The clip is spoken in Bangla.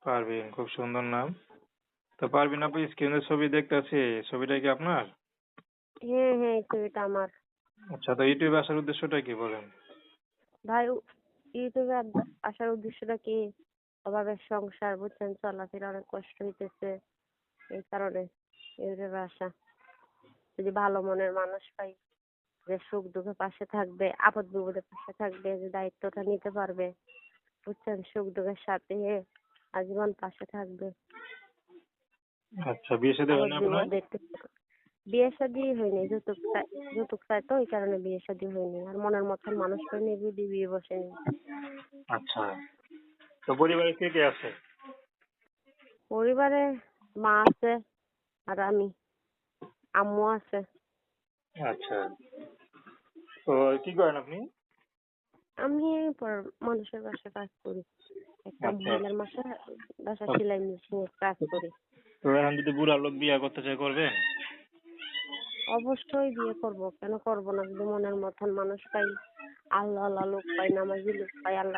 পারভিন, খুব সুন্দর নাম। তো পারভিন আপু, স্ক্রিনে ছবি দেখতেছি, ছবিটা কি আপনার? হ্যাঁ হ্যাঁ, এই ছবিটা আমার। আচ্ছা, তো ইউটিউবে আসার উদ্দেশ্যটা কি বলেন? ভাই, ইউটিউবে আসার উদ্দেশ্যটা কি? অভাবের সংসার, বুঝছেন, চলাফেরা অনেক কষ্ট হইতেছে, এই কারণে ইউটিউবে আসা। যদি ভালো মনের মানুষ পাই, যে সুখ দুঃখে পাশে থাকবে, আপদ বিপদে পাশে থাকবে, যে দায়িত্বটা নিতে পারবে, বুঝছেন, সুখ দুঃখের সাথে আজীবন পাশে থাকবে। আচ্ছা, বিয়ে শাদী হয় আপদ না আপনার? বিপদ দেখতে। বিয়ে শাদী হয়নি, যৌতুক চাই তো, ওই কারণে বিয়ে শাদী হয়নি। আর মনের মতন মানুষ পাইনি, যদি বিয়ে বসেনি। আচ্ছা, তো পরিবারে কে কে আছে? পরিবারে মা আছে, আর আমি, আম্মু আছে। আচ্ছা, তো কি করেন আপনি? আমি মানুষের বাসায় কাজ করি, একটা আচ্ছা, মহিলার বাসা সেলাই মেশিনের কাজ করি। তো এখন যদি বুড়া লোক বিয়ে করতে চাই, করবেন? অবশ্যই বিয়ে করব, কেন করব না? যদি মনের মতন মানুষ পাই, আল্লাহ লোক পাই, নামাজি লোক পাই, আল্লাহ